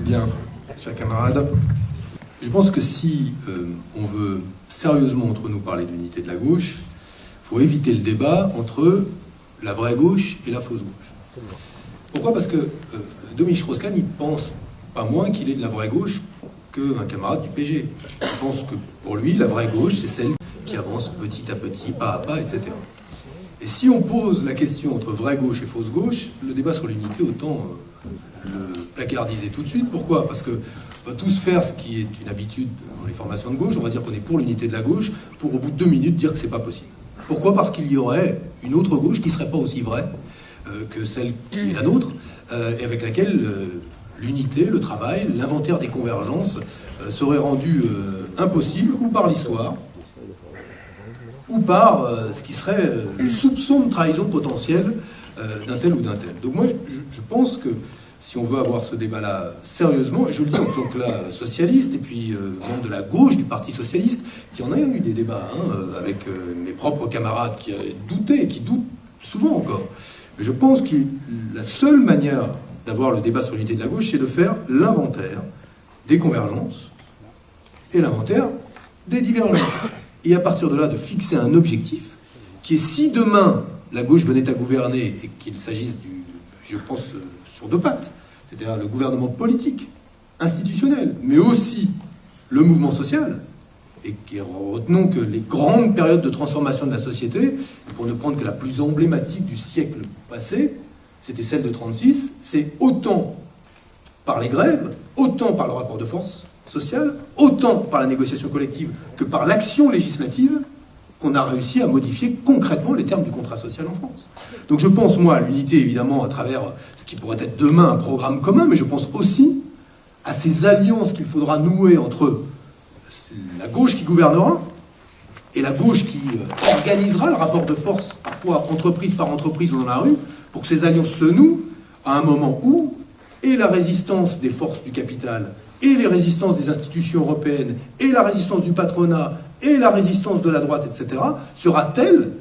Bien, chers camarades, je pense que si on veut sérieusement entre nous parler d'unité de la gauche, il faut éviter le débat entre la vraie gauche et la fausse gauche. Pourquoi? Parce que Dominique Strauss-Kahn, il pense pas moins qu'il est de la vraie gauche qu'un camarade du PG. Il pense que pour lui, la vraie gauche, c'est celle qui avance petit à petit, pas à pas, etc. Et si on pose la question entre vraie gauche et fausse gauche, le débat sur l'unité, autant le placardiser tout de suite. Pourquoi? Parce que on va tous faire ce qui est une habitude dans les formations de gauche, on va dire qu'on est pour l'unité de la gauche, pour au bout de 2 minutes dire que c'est pas possible. Pourquoi? Parce qu'il y aurait une autre gauche qui serait pas aussi vraie que celle qui est la nôtre, et avec laquelle l'unité, le travail, l'inventaire des convergences serait rendu impossible, ou par l'histoire, ou par ce qui serait le soupçon de trahison potentielle d'un tel ou d'un tel. Donc moi, je pense que si on veut avoir ce débat-là sérieusement, et je le dis en tant que là socialiste, et puis membre de la gauche du Parti socialiste, qui en a eu des débats avec mes propres camarades qui doutaient, et qui doutent souvent encore. Mais je pense que la seule manière d'avoir le débat sur l'unité de la gauche, c'est de faire l'inventaire des convergences et l'inventaire des divergences. Et à partir de là, de fixer un objectif qui est, si demain la gauche venait à gouverner et qu'il s'agisse je pense, sur 2 pattes, c'est-à-dire le gouvernement politique, institutionnel, mais aussi le mouvement social, et retenons que les grandes périodes de transformation de la société, pour ne prendre que la plus emblématique du siècle passé, c'était celle de 1936, c'est autant par les grèves, autant par le rapport de force social, autant par la négociation collective que par l'action législative, qu'on a réussi à modifier concrètement les termes du contrat social en France. Donc je pense, moi, à l'unité, évidemment, à travers ce qui pourrait être demain un programme commun, mais je pense aussi à ces alliances qu'il faudra nouer entre la gauche qui gouvernera et la gauche qui organisera le rapport de force, parfois entreprise par entreprise ou dans la rue, pour que ces alliances se nouent à un moment où, et la résistance des forces du capital, et les résistances des institutions européennes, et la résistance du patronat, et la résistance de la droite, etc., sera telle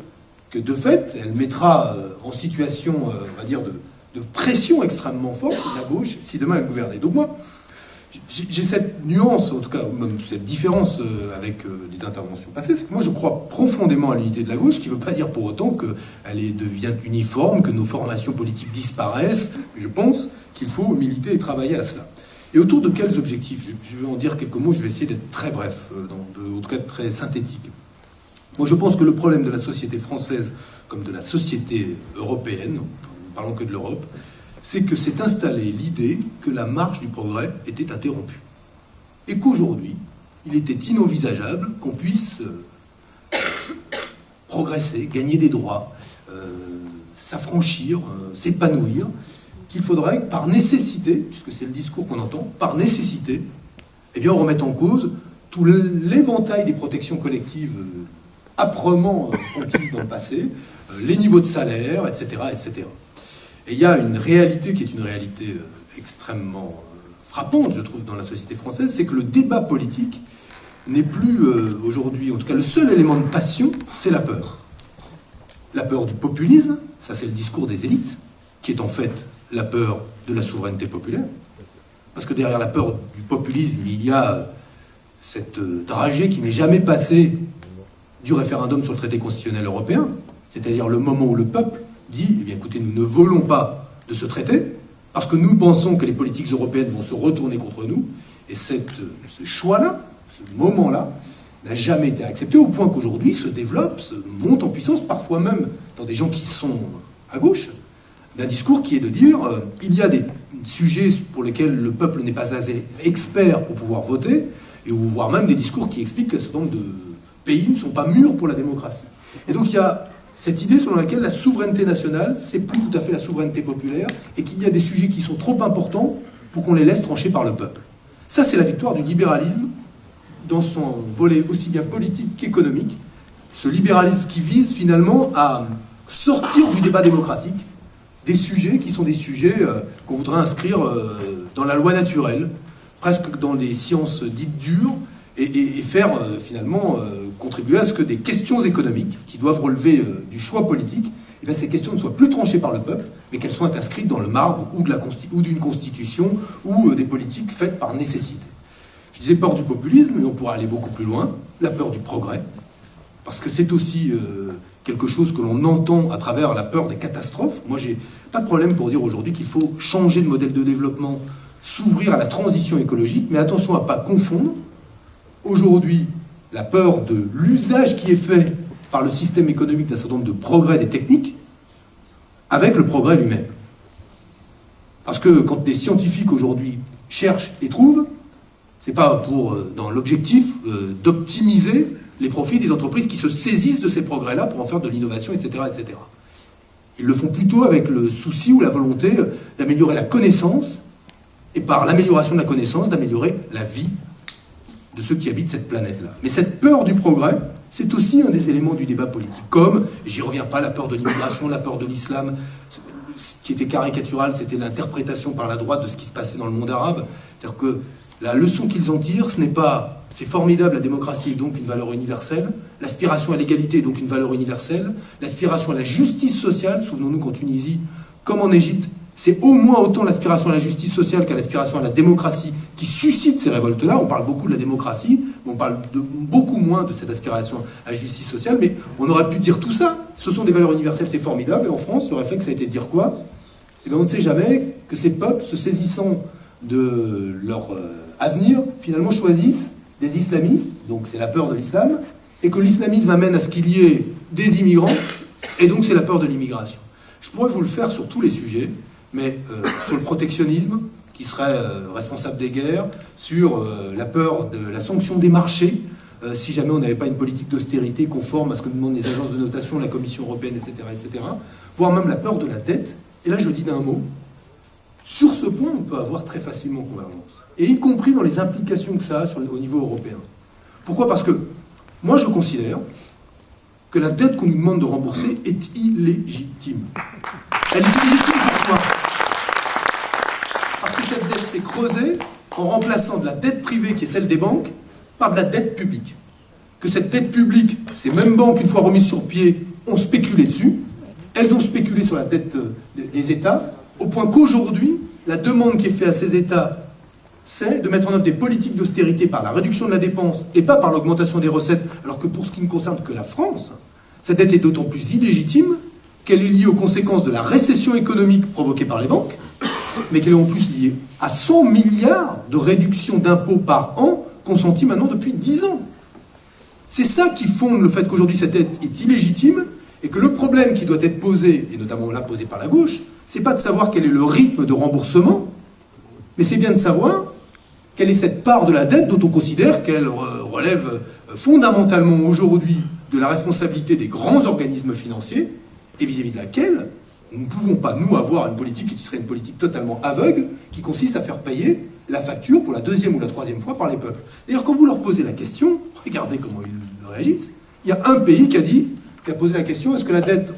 que, de fait, elle mettra en situation, on va dire, de pression extrêmement forte de la gauche, si demain elle gouvernait. Donc moi, j'ai cette nuance, en tout cas, même cette différence avec les interventions passées, c'est que moi je crois profondément à l'unité de la gauche, ce qui ne veut pas dire pour autant qu'elle devient uniforme, que nos formations politiques disparaissent. Je pense qu'il faut militer et travailler à cela. Et autour de quels objectifs? Je vais en dire quelques mots, je vais essayer d'être très bref, en tout cas très synthétique. Moi je pense que le problème de la société française, comme de la société européenne, ne parlons que de l'Europe, c'est que s'est installée l'idée que la marche du progrès était interrompue. Et qu'aujourd'hui, il était inenvisageable qu'on puisse progresser, gagner des droits, s'affranchir, s'épanouir, qu'il faudrait, par nécessité, puisque c'est le discours qu'on entend, par nécessité, eh bien, on remette en cause tout l'éventail des protections collectives âprement conquises dans le passé, les niveaux de salaire, etc., etc. Et il y a une réalité qui est une réalité extrêmement frappante, je trouve, dans la société française, c'est que le débat politique n'est plus aujourd'hui, en tout cas le seul élément de passion, c'est la peur. La peur du populisme, ça c'est le discours des élites, qui est en fait la peur de la souveraineté populaire. Parce que derrière la peur du populisme, il y a cette dragée qui n'est jamais passée du référendum sur le traité constitutionnel européen, c'est-à-dire le moment où le peuple dit, eh bien écoutez, nous ne voulons pas de ce traité, parce que nous pensons que les politiques européennes vont se retourner contre nous, et ce choix-là, ce moment-là, n'a jamais été accepté, au point qu'aujourd'hui se développe, se monte en puissance, parfois même dans des gens qui sont à gauche, d'un discours qui est de dire, il y a des sujets pour lesquels le peuple n'est pas assez expert pour pouvoir voter, et voire même des discours qui expliquent que ce nombre de pays ne sont pas mûrs pour la démocratie. Et donc il y a cette idée selon laquelle la souveraineté nationale, c'est plus tout à fait la souveraineté populaire, et qu'il y a des sujets qui sont trop importants pour qu'on les laisse trancher par le peuple. Ça, c'est la victoire du libéralisme, dans son volet aussi bien politique qu'économique. Ce libéralisme qui vise finalement à sortir du débat démocratique des sujets qui sont des sujets qu'on voudrait inscrire dans la loi naturelle, presque dans des sciences dites dures, et faire finalement contribuer à ce que des questions économiques qui doivent relever du choix politique eh bien, ces questions ne soient plus tranchées par le peuple, mais qu'elles soient inscrites dans le marbre ou d'une constitution ou des politiques faites par nécessité. Je disais peur du populisme, mais on pourrait aller beaucoup plus loin, la peur du progrès, parce que c'est aussi quelque chose que l'on entend à travers la peur des catastrophes. Moi, j'ai pas de problème pour dire aujourd'hui qu'il faut changer de modèle de développement, s'ouvrir à la transition écologique, mais attention à ne pas confondre aujourd'hui la peur de l'usage qui est fait par le système économique d'un certain nombre de progrès des techniques avec le progrès lui-même. Parce que quand des scientifiques aujourd'hui cherchent et trouvent, c'est pas pour, dans l'objectif d'optimiser les profits des entreprises qui se saisissent de ces progrès-là pour en faire de l'innovation, etc., etc. Ils le font plutôt avec le souci ou la volonté d'améliorer la connaissance, et par l'amélioration de la connaissance, d'améliorer la vie de ceux qui habitent cette planète-là. Mais cette peur du progrès, c'est aussi un des éléments du débat politique. Comme, j'y reviens pas, la peur de l'immigration, la peur de l'islam. Ce qui était caricatural, c'était l'interprétation par la droite de ce qui se passait dans le monde arabe. C'est-à-dire que la leçon qu'ils en tirent, ce n'est pas « c'est formidable, la démocratie est donc une valeur universelle », l'aspiration à l'égalité est donc une valeur universelle, l'aspiration à la justice sociale, souvenons-nous qu'en Tunisie, comme en Égypte, c'est au moins autant l'aspiration à la justice sociale qu'à l'aspiration à la démocratie qui suscite ces révoltes-là. On parle beaucoup de la démocratie, mais on parle beaucoup moins de cette aspiration à la justice sociale, mais on aurait pu dire tout ça. Ce sont des valeurs universelles, c'est formidable, et en France, le réflexe a été de dire quoi? Eh bien, on ne sait jamais que ces peuples, se saisissant de leur avenir, finalement choisissent des islamistes, donc c'est la peur de l'islam, et que l'islamisme amène à ce qu'il y ait des immigrants, et donc c'est la peur de l'immigration. Je pourrais vous le faire sur tous les sujets, mais sur le protectionnisme, qui serait responsable des guerres, sur la peur de la sanction des marchés, si jamais on n'avait pas une politique d'austérité conforme à ce que nous demandent les agences de notation, la Commission européenne, etc., etc., voire même la peur de la dette. Et là, je dis d'un mot, sur ce point, on peut avoir très facilement convergence, et y compris dans les implications que ça a au niveau européen. Pourquoi? Parce que moi, je considère que la dette qu'on nous demande de rembourser est illégitime. Elle est illégitime pourquoi? Parce que cette dette s'est creusée en remplaçant de la dette privée, qui est celle des banques, par de la dette publique. Que cette dette publique, ces mêmes banques, une fois remises sur pied, ont spéculé dessus. Elles ont spéculé sur la dette des États, au point qu'aujourd'hui, la demande qui est faite à ces États, c'est de mettre en œuvre des politiques d'austérité par la réduction de la dépense et pas par l'augmentation des recettes, alors que pour ce qui ne concerne que la France, cette dette est d'autant plus illégitime qu'elle est liée aux conséquences de la récession économique provoquée par les banques, mais qu'elle est en plus liée à 100 milliards de réduction d'impôts par an consentis maintenant depuis 10 ans. C'est ça qui fonde le fait qu'aujourd'hui cette dette est illégitime et que le problème qui doit être posé, et notamment là posé par la gauche, c'est pas de savoir quel est le rythme de remboursement, mais c'est bien de savoir quelle est cette part de la dette dont on considère qu'elle relève fondamentalement aujourd'hui de la responsabilité des grands organismes financiers et vis-à-vis de laquelle nous ne pouvons pas, nous, avoir une politique qui serait une politique totalement aveugle, qui consiste à faire payer la facture pour la deuxième ou la troisième fois par les peuples. D'ailleurs, quand vous leur posez la question, regardez comment ils réagissent. Il y a un pays qui a posé la question, est-ce que la dette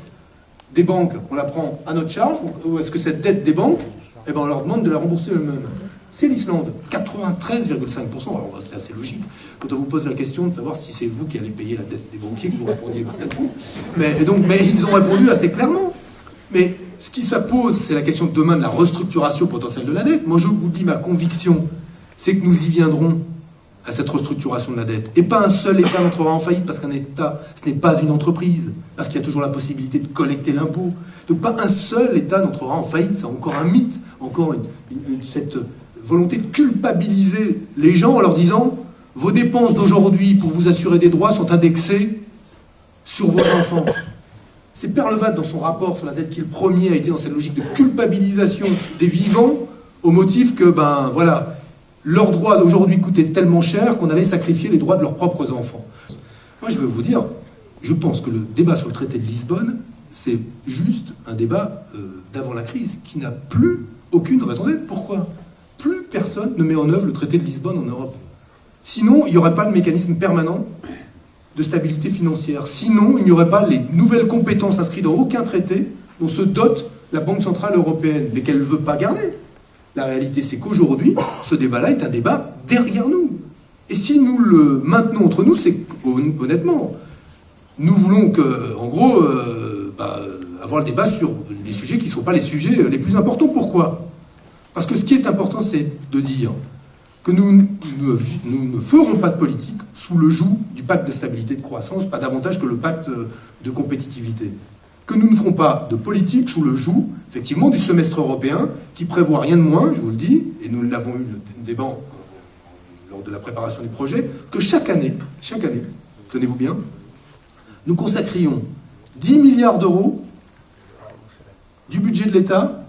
des banques, on la prend à notre charge, ou est-ce que cette dette des banques, eh ben, on leur demande de la rembourser eux-mêmes? C'est l'Islande, 93,5%. Alors c'est assez logique. Quand on vous pose la question de savoir si c'est vous qui allez payer la dette des banquiers, que vous répondiez non. Mais ils ont répondu assez clairement. Mais ce qui se pose, c'est la question de demain de la restructuration potentielle de la dette. Moi, je vous dis, ma conviction, c'est que nous y viendrons à cette restructuration de la dette. Et pas un seul État n'entrera en faillite, parce qu'un État, ce n'est pas une entreprise, parce qu'il y a toujours la possibilité de collecter l'impôt. Donc pas un seul État n'entrera en faillite. C'est encore un mythe, encore cette volonté de culpabiliser les gens en leur disant « Vos dépenses d'aujourd'hui pour vous assurer des droits sont indexées sur vos enfants ». C'est Perlevat, dans son rapport sur la dette, qui est le premier, a été dans cette logique de culpabilisation des vivants, au motif que, voilà, leurs droits d'aujourd'hui coûtaient tellement cher qu'on allait sacrifier les droits de leurs propres enfants. Moi, je veux vous dire, je pense que le débat sur le traité de Lisbonne, c'est juste un débat d'avant la crise, qui n'a plus aucune raison d'être. Pourquoi? Plus personne ne met en œuvre le traité de Lisbonne en Europe. Sinon, il n'y aurait pas le mécanisme permanent de stabilité financière. Sinon, il n'y aurait pas les nouvelles compétences inscrites dans aucun traité dont se dote la Banque Centrale Européenne, mais qu'elle ne veut pas garder. La réalité, c'est qu'aujourd'hui, ce débat-là est un débat derrière nous. Et si nous le maintenons entre nous, c'est honnêtement, nous voulons que, en gros, avoir le débat sur les sujets qui ne sont pas les sujets les plus importants. Pourquoi? Parce que ce qui est important, c'est de dire que nous ne ferons pas de politique sous le joug du pacte de stabilité et de croissance, pas davantage que le pacte de compétitivité. Que nous ne ferons pas de politique sous le joug, effectivement, du semestre européen, qui prévoit rien de moins, je vous le dis, et nous l'avons eu le débat lors de la préparation du projet, que chaque année, tenez-vous bien, nous consacrions 10 milliards d'euros du budget de l'État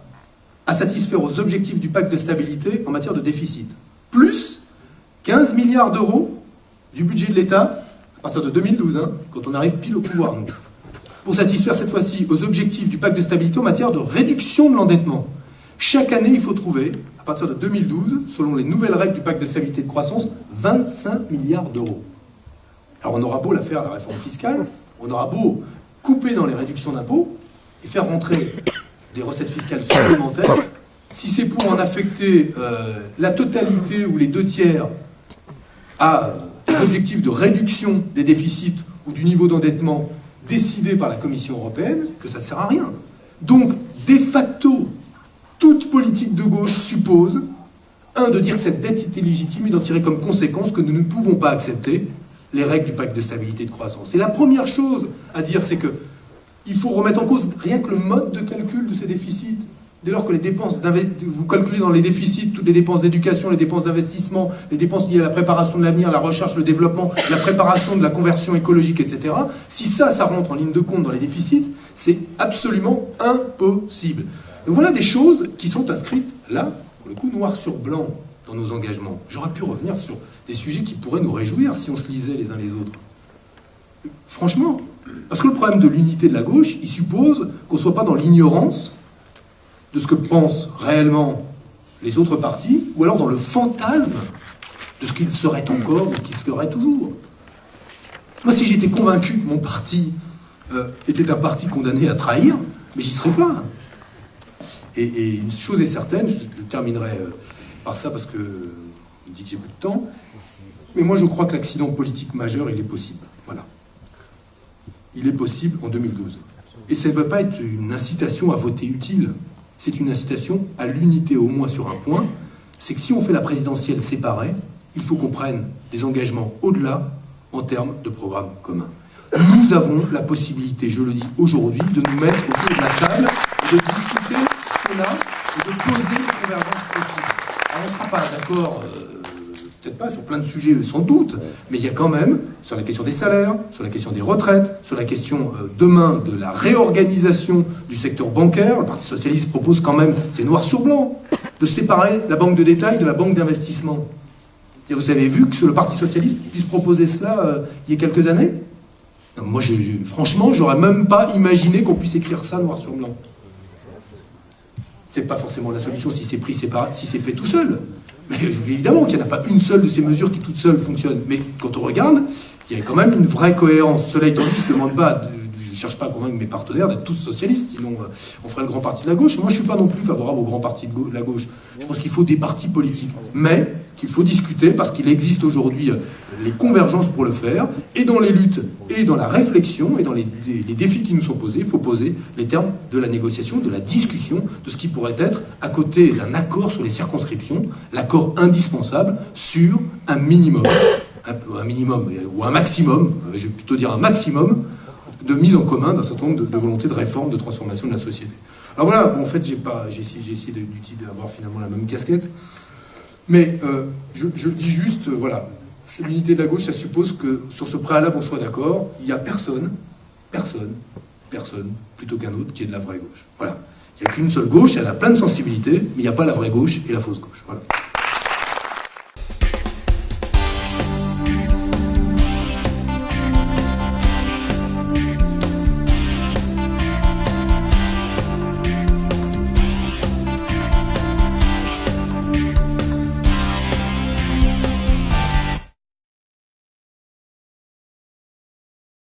à satisfaire aux objectifs du pacte de stabilité en matière de déficit. Plus 15 milliards d'euros du budget de l'État à partir de 2012, quand on arrive pile au pouvoir, nous, pour satisfaire cette fois-ci aux objectifs du pacte de stabilité en matière de réduction de l'endettement. Chaque année, il faut trouver, à partir de 2012, selon les nouvelles règles du pacte de stabilité et de croissance, 25 milliards d'euros. Alors on aura beau la faire, la réforme fiscale, on aura beau couper dans les réductions d'impôts et faire rentrer des recettes fiscales supplémentaires, si c'est pour en affecter la totalité ou les 2/3 à des objectifs de réduction des déficits ou du niveau d'endettement décidé par la Commission européenne, que ça ne sert à rien. Donc, de facto, toute politique de gauche suppose, de dire que cette dette est illégitime et d'en tirer comme conséquence que nous ne pouvons pas accepter les règles du pacte de stabilité et de croissance. Et la première chose à dire, c'est que il faut remettre en cause rien que le mode de calcul de ces déficits. Dès lors que les dépenses, vous calculez dans les déficits toutes les dépenses d'éducation, les dépenses d'investissement, les dépenses liées à la préparation de l'avenir, la recherche, le développement, la préparation de la conversion écologique, etc. Si ça rentre en ligne de compte dans les déficits, c'est absolument impossible. Donc voilà des choses qui sont inscrites là, pour le coup, noir sur blanc dans nos engagements. J'aurais pu revenir sur des sujets qui pourraient nous réjouir si on se lisait les uns les autres. Franchement, parce que le problème de l'unité de la gauche, il suppose qu'on ne soit pas dans l'ignorance de ce que pensent réellement les autres partis, ou alors dans le fantasme de ce qu'il serait encore ou qu'il serait toujours. Moi, si j'étais convaincu que mon parti était un parti condamné à trahir, mais j'y serais pas. Et une chose est certaine, je terminerai par ça parce que on me dit que j'ai peu de temps, mais moi je crois que l'accident politique majeur, il est possible. Voilà. Il est possible en 2012. Et ça ne va pas être une incitation à voter utile. C'est une incitation à l'unité, au moins sur un point, c'est que si on fait la présidentielle séparée, il faut qu'on prenne des engagements au-delà en termes de programme commun. Nous avons la possibilité, je le dis aujourd'hui, de nous mettre autour de la table et de discuter cela et de poser les convergences possibles. Alors on ne sera pas d'accord, peut-être pas sur plein de sujets sans doute, mais il y a quand même, sur la question des salaires, sur la question des retraites, sur la question demain de la réorganisation du secteur bancaire, le Parti Socialiste propose quand même, c'est noir sur blanc, de séparer la banque de détail de la banque d'investissement. Et vous avez vu que le Parti Socialiste puisse proposer cela il y a quelques années? Non, moi, franchement, j'aurais même pas imaginé qu'on puisse écrire ça noir sur blanc. C'est pas forcément la solution si c'est pris séparat, si c'est fait tout seul. Mais évidemment qu'il n'y en a pas une seule de ces mesures qui toute seule fonctionne. Mais quand on regarde, il y a quand même une vraie cohérence. Cela étant dit, je ne demande pas, je ne cherche pas à convaincre mes partenaires d'être tous socialistes, sinon on ferait le grand parti de la gauche. Et moi, je ne suis pas non plus favorable au grand parti de la gauche. Je pense qu'il faut des partis politiques. Mais qu'il faut discuter parce qu'il existe aujourd'hui les convergences pour le faire, et dans les luttes, et dans la réflexion, et dans les défis qui nous sont posés, il faut poser les termes de la négociation, de la discussion, de ce qui pourrait être, à côté d'un accord sur les circonscriptions, l'accord indispensable sur un minimum, ou un maximum, je vais plutôt dire un maximum, de mise en commun d'un certain nombre de volontés de réforme, de transformation de la société. Alors voilà, bon, en fait, j'ai essayé d'avoir finalement la même casquette. Mais je dis juste, voilà, l'unité de la gauche, ça suppose que sur ce préalable, on soit d'accord, il n'y a personne, plutôt qu'un autre, qui est de la vraie gauche. Voilà. Il n'y a qu'une seule gauche, elle a plein de sensibilités, mais il n'y a pas la vraie gauche et la fausse gauche. Voilà.